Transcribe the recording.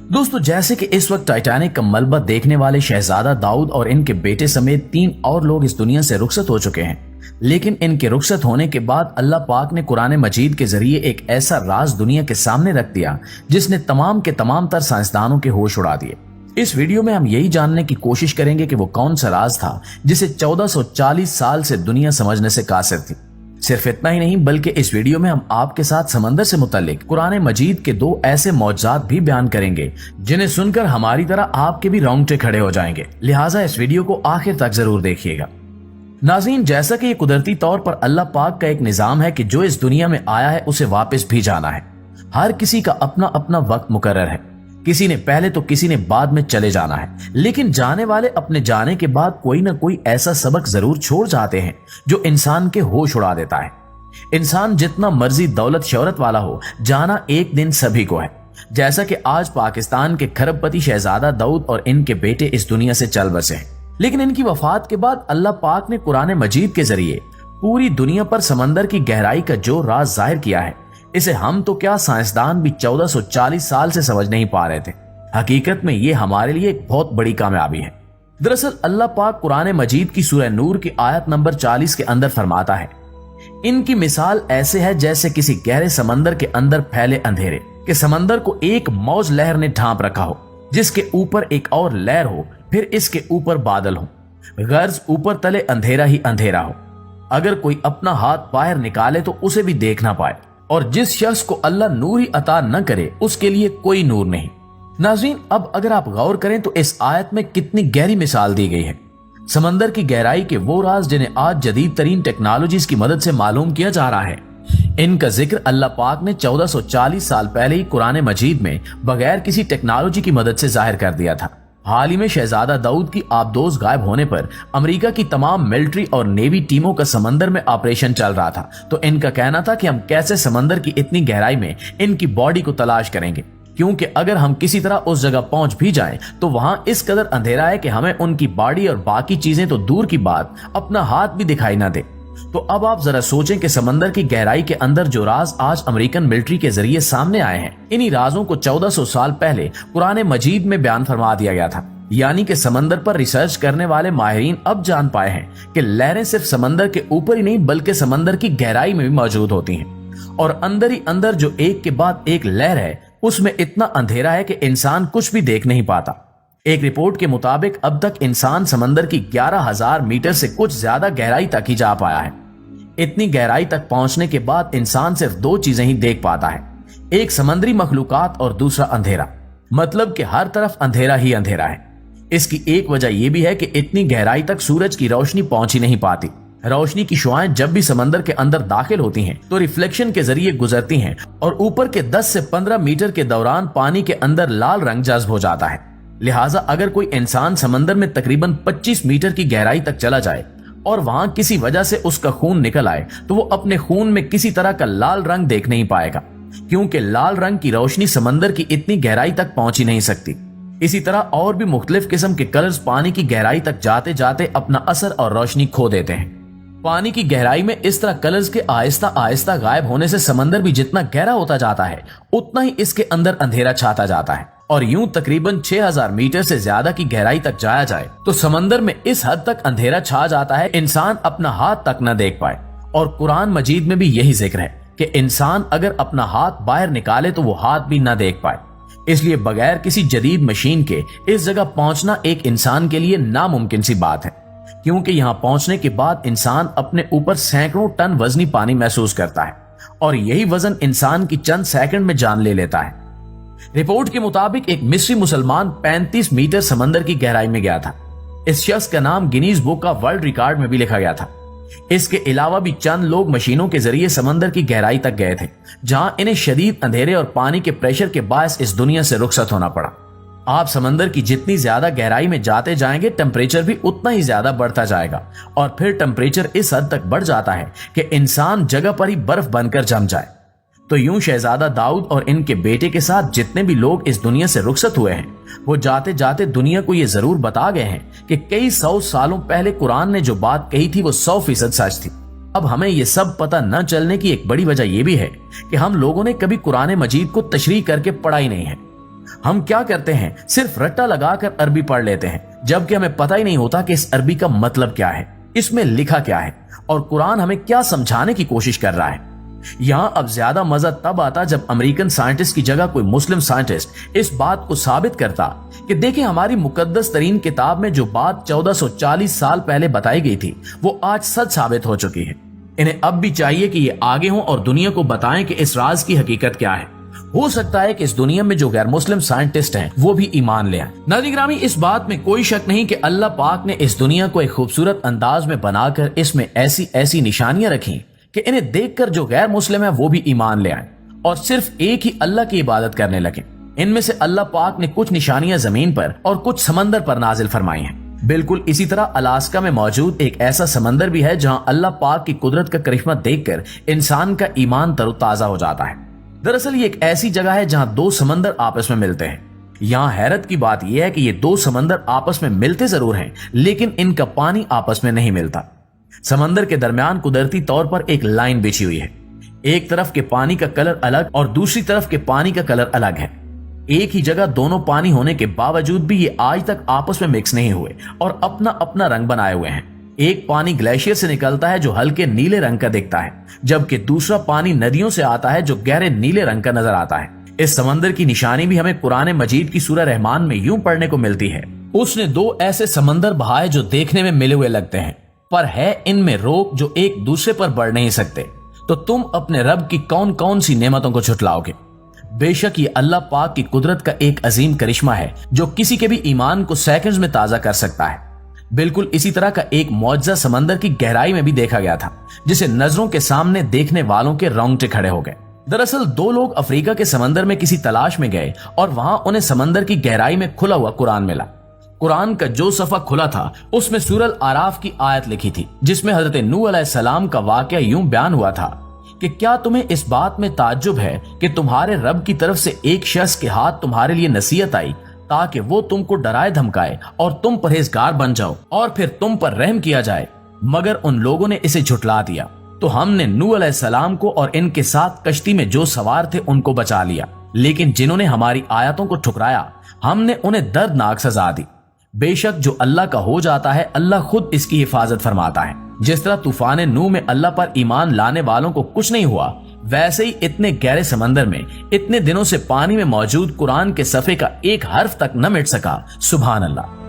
दोस्तों, जैसे कि इस वक्त टाइटैनिक का मलबा देखने वाले शहजादा दाऊद और इनके बेटे समेत 3 और लोग इस दुनिया से रुखसत हो चुके हैं, लेकिन इनके रुखसत होने के बाद अल्लाह पाक ने कुरान मजीद के जरिए एक ऐसा राज दुनिया के सामने रख दिया जिसने तमाम के तमाम तर साइंसदानों के होश उड़ा दिए। इस वीडियो में हम यही जानने की कोशिश करेंगे कि वो कौन सा राज था जिसे 1440 साल से दुनिया समझने से कासिर थी। सिर्फ इतना ही नहीं, बल्कि इस वीडियो में हम आपके साथ समंदर से मुताल्लिक कुरान मजीद के 2 ऐसे मौजज़ात भी बयान करेंगे जिन्हें सुनकर हमारी तरह आपके भी रोंगटे खड़े हो जाएंगे। लिहाजा इस वीडियो को आखिर तक जरूर देखिएगा। नाज़रीन, जैसा कि ये कुदरती तौर पर अल्लाह पाक का एक निजाम है कि जो इस दुनिया में आया है उसे वापस भी जाना है। हर किसी का अपना अपना वक्त मुकर्रर है, किसी ने पहले तो किसी ने बाद में चले जाना है, लेकिन जाने वाले अपने जाने के बाद कोई ना कोई ऐसा सबक जरूर छोड़ जाते हैं जो इंसान के होश उड़ा देता है। इंसान जितना मर्जी दौलत शोहरत वाला हो, जाना एक दिन सभी को है। जैसा कि आज पाकिस्तान के खरबपति शहजादा दाऊद और इनके बेटे इस दुनिया से चल बसे हैं, लेकिन इनकी वफात के बाद अल्लाह पाक ने कुरान मजीद के जरिए पूरी दुनिया पर समंदर की गहराई का जो राज जाहिर किया है, इसे हम तो क्या साइंसदान भी 1440 साल से समझ नहीं पा रहे थे। हकीकत में ये हमारे लिए एक बहुत बड़ी कामयाबी है। दरअसल अल्लाह पाक कुरान मजीद की सूरह नूर की आयत नंबर 40 के अंदर फरमाता है, इनकी मिसाल ऐसे है जैसे किसी गहरे समंदर के अंदर फैले अंधेरे के समंदर को एक मौज लहर ने ढांप रखा हो, जिसके ऊपर एक और लहर हो, फिर इसके ऊपर बादल हो, गर्ज ऊपर तले अंधेरा ही अंधेरा हो। अगर कोई अपना हाथ बाहर निकाले तो उसे भी देख ना पाए, और जिस शख्स को अल्लाह नूर ही अता न करे उसके लिए कोई नूर नहीं। नाज़रीन, अब अगर आप गौर करें तो इस आयत में कितनी गहरी मिसाल दी गई है। समंदर की गहराई के वो राज जिन्हें आज जदीद तरीन टेक्नोलॉजीज की मदद से मालूम किया जा रहा है, इनका जिक्र अल्लाह पाक ने 1440 साल पहले ही कुरान मजीद में बगैर किसी टेक्नोलॉजी की मदद से जाहिर कर दिया था। हाल ही में शहजादा दाऊद की आबदोज गायब होने पर अमेरिका की तमाम मिलिट्री और नेवी टीमों का समंदर में ऑपरेशन चल रहा था, तो इनका कहना था कि हम कैसे समंदर की इतनी गहराई में इनकी बॉडी को तलाश करेंगे, क्योंकि अगर हम किसी तरह उस जगह पहुंच भी जाएं तो वहां इस कदर अंधेरा है कि हमें उनकी बॉडी और बाकी चीजें तो दूर की बात, अपना हाथ भी दिखाई ना दे। तो अब आप जरा सोचें कि समंदर की गहराई के अंदर जो राज आज अमेरिकन मिलिट्री के जरिए सामने आए हैं, इन्हीं राजों को 1400 साल पहले कुरान मजीद में बयान फरमा दिया गया था। यानी कि समंदर पर रिसर्च करने वाले माहिरीन अब जान पाए हैं कि लहरें सिर्फ समंदर के ऊपर ही नहीं बल्कि समंदर की गहराई में भी मौजूद होती हैं, और अंदर ही अंदर जो एक के बाद एक लहर है उसमें इतना अंधेरा है कि इंसान कुछ भी देख नहीं पाता। एक रिपोर्ट के मुताबिक अब तक इंसान समंदर की 11,000 मीटर से कुछ ज्यादा गहराई तक ही जा पाया है। इतनी गहराई तक पहुंचने के बाद इंसान सिर्फ 2 चीजें ही देख पाता है, एक समुद्री मखलूकात और दूसरा अंधेरा। मतलब कि हर तरफ अंधेरा ही अंधेरा है। इसकी एक वजह यह भी है कि इतनी गहराई तक सूरज की रोशनी पहुंच ही नहीं पाती। रोशनी की शुआएं जब भी समंदर के अंदर दाखिल होती हैं तो रिफ्लेक्शन के जरिए गुजरती हैं और ऊपर के 10 से 15 मीटर के दौरान पानी के अंदर लाल रंग जज्ब हो जाता है। लिहाजा अगर कोई इंसान समंदर में तकरीबन 25 मीटर की गहराई तक चला जाए और वहां किसी वजह से उसका खून निकल आए तो वो अपने खून में किसी तरह का लाल रंग देख नहीं पाएगा, क्योंकि लाल रंग की रोशनी समंदर की इतनी गहराई तक पहुंच ही नहीं सकती। इसी तरह और भी मुख्तलिफ किस्म के कलर्स पानी की गहराई तक जाते जाते अपना असर और रोशनी खो देते हैं। पानी की गहराई में इस तरह कलर्स के आहिस्ता आहिस्ता गायब होने से समंदर भी जितना गहरा होता जाता है उतना ही इसके अंदर अंधेरा छाता जाता है, और यूं तकरीबन 6000 मीटर से ज्यादा की गहराई तक जाया जाए तो समंदर में इस हद तक अंधेरा छा जाता है इंसान अपना हाथ तक न देख पाए। और कुरान मजीद में भी यही जिक्र है कि इंसान अगर अपना हाथ बाहर निकाले तो वो हाथ भी न देख पाए। इसलिए बगैर किसी जदीद मशीन के इस जगह पहुंचना एक इंसान के लिए नामुमकिन सी बात है, क्योंकि यहां पहुंचने के बाद इंसान अपने ऊपर सैकड़ों टन वजनी पानी महसूस करता है, और यही वजन इंसान की चंद सेकंड में जान ले लेता है। रिपोर्ट के मुताबिक एक मिस्री मुसलमान 35 मीटर समंदर की गहराई में गया था। इस शख्स का नाम Guinness book of world record में भी लिखा गया था। इसके अलावा भी चंद लोग मशीनों के जरिए समंदर की गहराई तक गए थे, जहां इन्हें शदीद अंधेरे और पानी के प्रेशर के बायस इस दुनिया से रुखसत होना पड़ा। आप समंदर की जितनी ज्यादा गहराई में जाते जाएंगे टेम्परेचर भी उतना ही ज्यादा बढ़ता जाएगा, और फिर टेम्परेचर इस हद तक बढ़ जाता है कि इंसान जगह पर ही बर्फ बनकर जम जाए। तो यूं शहजादा दाऊद और इनके बेटे के साथ जितने भी लोग इस दुनिया से रुखसत हुए हैं वो जाते जाते दुनिया को ये जरूर बता गए हैं कि कई 100 सालों पहले कुरान ने जो बात कही थी वो 100% सच थी। अब हमें ये सब पता न चलने की एक बड़ी वजह यह भी है कि हम लोगों ने कभी कुरान मजीद को तशरीह करके पढ़ा ही नहीं है। ہم کیا کرتے ہیں، صرف رٹا لگا کر عربی پڑھ لیتے ہیں، جبکہ ہمیں پتہ ہی نہیں ہوتا کہ اس عربی کا مطلب کیا ہے، اس میں لکھا کیا ہے، اور قرآن ہمیں کیا سمجھانے کی کوشش کر رہا ہے۔ یہاں اب زیادہ مزہ تب آتا جب امریکن سائنٹسٹ کی جگہ کوئی مسلم سائنٹسٹ اس بات کو ثابت کرتا کہ دیکھیں ہماری مقدس ترین کتاب میں جو بات 1440 سال پہلے بتائی گئی تھی وہ آج سچ ثابت ہو چکی ہے۔ انہیں اب بھی چاہیے کہ یہ آگے ہوں اور دنیا کو بتائیں کہ اس راز کی حقیقت کیا ہے۔ ہو سکتا ہے کہ اس دنیا میں جو غیر مسلم سائنٹسٹ ہیں وہ بھی ایمان لے آئیں۔ ناظرین گرامی، اس بات میں کوئی شک نہیں کہ اللہ پاک نے اس دنیا کو ایک خوبصورت انداز میں بنا کر اس میں ایسی نشانیاں رکھی کہ انہیں دیکھ کر جو غیر مسلم ہے وہ بھی ایمان لے آئیں اور صرف ایک ہی اللہ کی عبادت کرنے لگے۔ ان میں سے اللہ پاک نے کچھ نشانیاں زمین پر اور کچھ سمندر پر نازل فرمائی ہیں۔ بالکل اسی طرح الاسکا میں موجود ایک ایسا سمندر بھی ہے جہاں اللہ پاک کی قدرت کا کرشمہ دیکھ کر انسان کا ایمان تر و تازہ ہو جاتا ہے۔ دراصل یہ ایک ایسی جگہ ہے جہاں دو سمندر آپس میں ملتے ہیں۔ یہاں حیرت کی بات یہ ہے کہ یہ دو سمندر آپس میں ملتے ضرور ہیں لیکن ان کا پانی آپس میں نہیں ملتا۔ سمندر کے درمیان قدرتی طور پر ایک لائن بچھی ہوئی ہے، ایک طرف کے پانی کا کلر الگ اور دوسری طرف کے پانی کا کلر الگ ہے۔ ایک ہی جگہ دونوں پانی ہونے کے باوجود بھی یہ آج تک آپس میں مکس نہیں ہوئے اور اپنا اپنا رنگ بنائے ہوئے ہیں۔ ایک پانی گلیشیئر سے نکلتا ہے جو ہلکے نیلے رنگ کا دکھتا ہے، جبکہ دوسرا پانی ندیوں سے آتا ہے جو گہرے نیلے رنگ کا نظر آتا ہے۔ اس سمندر کی نشانی بھی ہمیں قرآن مجید کی سورہ رحمان میں یوں پڑھنے کو ملتی ہے، اس نے دو ایسے سمندر بہائے جو دیکھنے میں ملے ہوئے لگتے ہیں پر ہے ان میں روک جو ایک دوسرے پر بڑھ نہیں سکتے، تو تم اپنے رب کی کون کون سی نعمتوں کو جھٹلاؤ گے؟ بے شک یہ اللہ پاک کی قدرت کا ایک عظیم کرشمہ ہے جو کسی کے بھی ایمان کو سیکنڈز میں تازہ کر سکتا ہے۔ بالکل اسی طرح کا ایک معجزہ سمندر کی گہرائی میں بھی دیکھا گیا تھا جسے نظروں کے سامنے دیکھنے والوں کے رونگٹے کھڑے ہو گئے۔ دراصل دو لوگ افریقہ کے سمندر میں کسی تلاش میں گئے اور وہاں انہیں سمندر کی گہرائی میں کھلا ہوا قرآن ملا۔ قرآن کا جو صفحہ کھلا تھا اس میں سورہ الاعراف کی آیت لکھی تھی جس میں حضرت نوح علیہ السلام کا واقعہ یوں بیان ہوا تھا کہ کیا تمہیں اس بات میں تعجب ہے کہ تمہارے رب کی طرف سے ایک شخص کے ہاتھ تمہارے لیے نصیحت آئی تاکہ وہ تم کو ڈرائے دھمکائے اور تم پرہیزگار بن جاؤ اور پھر تم پر رحم کیا جائے، مگر ان لوگوں نے اسے جھٹلا دیا تو ہم نے نوح علیہ السلام کو اور ان کے ساتھ کشتی میں جو سوار تھے ان کو بچا لیا، لیکن جنہوں نے ہماری آیتوں کو ٹھکرایا ہم نے انہیں دردناک سزا دی۔ بے شک جو اللہ کا ہو جاتا ہے اللہ خود اس کی حفاظت فرماتا ہے۔ جس طرح طوفان نوح میں اللہ پر ایمان لانے والوں کو کچھ نہیں ہوا، ویسے ہی اتنے گہرے سمندر میں اتنے دنوں سے پانی میں موجود قرآن کے صفحے کا ایک حرف تک نہ مٹ سکا۔ سبحان اللہ۔